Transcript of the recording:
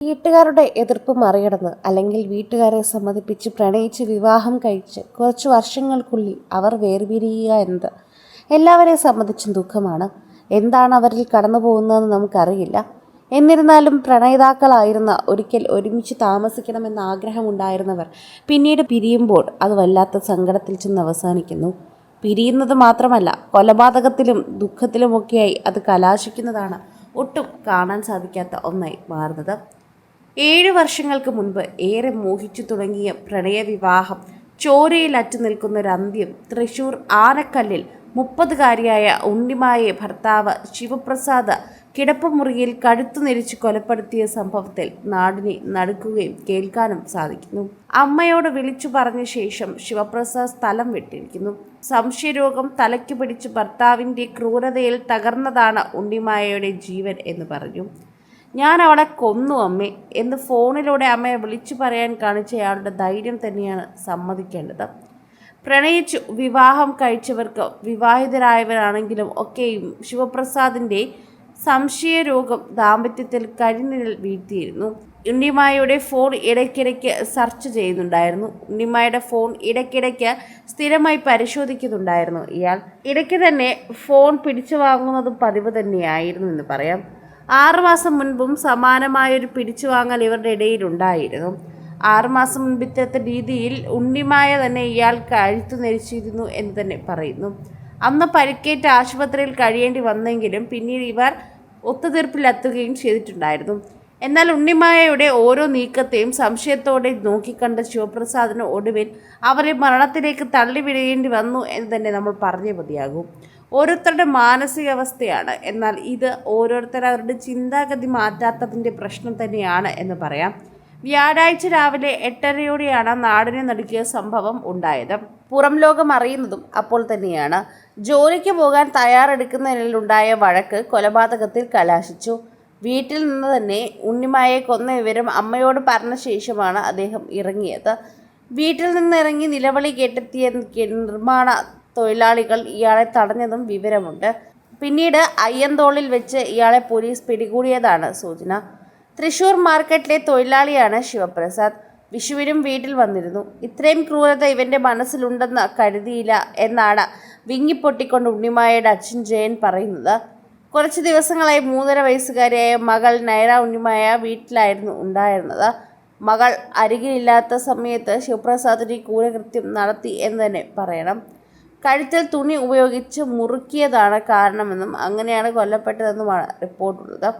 വീട്ടുകാരുടെ എതിർപ്പ് മറികടന്ന് അല്ലെങ്കിൽ വീട്ടുകാരെ സമ്മതിപ്പിച്ച് പ്രണയിച്ച് വിവാഹം കഴിച്ച് കുറച്ചു വർഷങ്ങൾക്കുള്ളിൽ അവർ വേർപിരിയുക എന്നത് എല്ലാവരെയും സംബന്ധിച്ചും ദുഃഖമാണ്. എന്താണ് അവരിൽ കടന്നു പോകുന്നതെന്ന് നമുക്കറിയില്ല. എന്നിരുന്നാലും പ്രണയിതാക്കളായിരുന്ന ഒരിക്കൽ ഒരുമിച്ച് താമസിക്കണമെന്ന ആഗ്രഹമുണ്ടായിരുന്നവർ പിന്നീട് പിരിയുമ്പോൾ അത് വല്ലാത്ത സങ്കടത്തിൽ ചെന്ന് അവസാനിക്കുന്നു. പിരിയുന്നത് മാത്രമല്ല, കൊലപാതകത്തിലും ദുഃഖത്തിലുമൊക്കെയായി അത് കലാശിക്കുന്നതാണ് ഒട്ടും കാണാൻ സാധിക്കാത്ത ഒന്നായി മാറുന്നത്. 7 വർഷങ്ങൾക്ക് മുൻപ് ഏറെ മോഹിച്ചു തുടങ്ങിയ പ്രണയവിവാഹം ചോരയിൽ അറ്റു നിൽക്കുന്നൊരന്ത്യം തൃശൂർ ആനക്കല്ലിൽ 30-കാരിയായ ഉണ്ണിമായെ ഭർത്താവ് ശിവപ്രസാദ് കിടപ്പുമുറിയിൽ കഴുത്തു നെരിച്ച് കൊലപ്പെടുത്തിയ സംഭവത്തിൽ നാടിനെ നടുക്കുകയും കേൾക്കാനും സാധിക്കുന്നു. അമ്മയോട് വിളിച്ചു പറഞ്ഞ ശേഷം ശിവപ്രസാദ് സ്ഥലം വിട്ടിരിക്കുന്നു. സംശയരോഗം തലയ്ക്ക് പിടിച്ച് ഭർത്താവിൻ്റെ ക്രൂരതയിൽ തകർന്നതാണ് ഉണ്ണിമായയുടെ ജീവൻ എന്ന് പറഞ്ഞു. "ഞാൻ അവളെ കൊന്നു അമ്മേ" എന്ന് ഫോണിലൂടെ അമ്മയെ വിളിച്ചു പറയാൻ കാണിച്ചയാളുടെ ധൈര്യം തന്നെയാണ് സമ്മതിക്കേണ്ടത്. പ്രണയിച്ചു വിവാഹം കഴിച്ചവർക്ക് വിവാഹിതരായവരാണെങ്കിലും ഒക്കെയും ശിവപ്രസാദിൻ്റെ സംശയരോഗം ദാമ്പത്യത്തിൽ കരിനിഴൽ വീഴ്ത്തിയിരുന്നു. ഉണ്ണിമായയുടെ ഫോൺ ഇടയ്ക്കിടയ്ക്ക് സെർച്ച് ചെയ്യുന്നുണ്ടായിരുന്നു. ഉണ്ണിമായയുടെ ഫോൺ ഇടയ്ക്കിടയ്ക്ക് സ്ഥിരമായി പരിശോധിക്കുന്നുണ്ടായിരുന്നു ഇയാൾ. ഇടയ്ക്ക് തന്നെ ഫോൺ പിടിച്ചു വാങ്ങുന്നതും പതിവ് തന്നെയായിരുന്നു എന്ന് പറയാം. 6 മാസം മുൻപും സമാനമായൊരു പിടിച്ചുവാങ്ങൽ ഇവരുടെ ഇടയിലുണ്ടായിരുന്നു. 6 മാസം മുൻപത്തെ രീതിയിൽ ഉണ്ണിമായ തന്നെ ഇയാൾ കഴുത്തു നെരിച്ചിരുന്നു എന്ന് തന്നെ പറയുന്നു. അന്ന് പരിക്കേറ്റ് ആശുപത്രിയിൽ കഴിയേണ്ടി വന്നെങ്കിലും പിന്നീട് ഇവർ ഒത്തുതീർപ്പിലെത്തുകയും ചെയ്തിട്ടുണ്ടായിരുന്നു. എന്നാൽ ഉണ്ണിമായയുടെ ഓരോ നീക്കത്തെയും സംശയത്തോടെ നോക്കിക്കണ്ട ശിവപ്രസാദിന് ഒടുവിൽ അവരെ മരണത്തിലേക്ക് തള്ളിവിടേണ്ടി വന്നു എന്ന് തന്നെ നമ്മൾ പറഞ്ഞേ മതിയാകും. ഓരോരുത്തരുടെ മാനസികാവസ്ഥയാണ്. എന്നാൽ ഇത് ഓരോരുത്തരവരുടെ ചിന്താഗതി മാറ്റാത്തതിൻ്റെ പ്രശ്നം തന്നെയാണ് എന്ന് പറയാം. വ്യാഴാഴ്ച രാവിലെ 8:30യോടെയാണ് നാടിനെ നടുക്കിയ സംഭവം ഉണ്ടായത്. പുറം ലോകം അറിയുന്നതും അപ്പോൾ തന്നെയാണ്. ജോലിക്ക് പോകാൻ തയ്യാറെടുക്കുന്നതിലുണ്ടായ വഴക്ക് കൊലപാതകത്തിൽ കലാശിച്ചു. വീട്ടിൽ നിന്ന് തന്നെ ഉണ്ണിമായെ കൊന്ന വിവരം അമ്മയോട് പറഞ്ഞ ശേഷമാണ് അദ്ദേഹം ഇറങ്ങിയത്. വീട്ടിൽ നിന്നിറങ്ങി നിലവിളി കേട്ടെത്തിയ നിർമ്മാണ തൊഴിലാളികൾ ഇയാളെ തടഞ്ഞതും വിവരമുണ്ട്. പിന്നീട് അയ്യന്തോളിൽ വെച്ച് ഇയാളെ പോലീസ് പിടികൂടിയതാണ് സൂചന. തൃശൂർ മാർക്കറ്റിലെ തൊഴിലാളിയാണ് ശിവപ്രസാദ്. വിഷുവിനും വീട്ടിൽ വന്നിരുന്നു. ഇത്രയും ക്രൂരത ഇവൻ്റെ മനസ്സിലുണ്ടെന്ന് കരുതിയില്ല എന്നാണ് വിങ്ങിപ്പൊട്ടിക്കൊണ്ട് ഉണ്ണിമായയുടെ അച്ഛൻ ജയൻ പറയുന്നത്. കുറച്ച് ദിവസങ്ങളായി 3.5 വയസ്സുകാരിയായ മകൾ നൈറ ഉണ്ണിമായ വീട്ടിലായിരുന്നു ഉണ്ടായിരുന്നത്. മകൾ അരികിലില്ലാത്ത സമയത്ത് ശിവപ്രസാദിന് ക്രൂരകൃത്യം നടത്തി എന്ന് തന്നെ പറയണം. കഴുത്തിൽ തുണി ഉപയോഗിച്ച് മുറുക്കിയതാണ് കാരണമെന്നും അങ്ങനെയാണ് കൊല്ലപ്പെട്ടതെന്നുമാണ് റിപ്പോർട്ടുള്ളത്.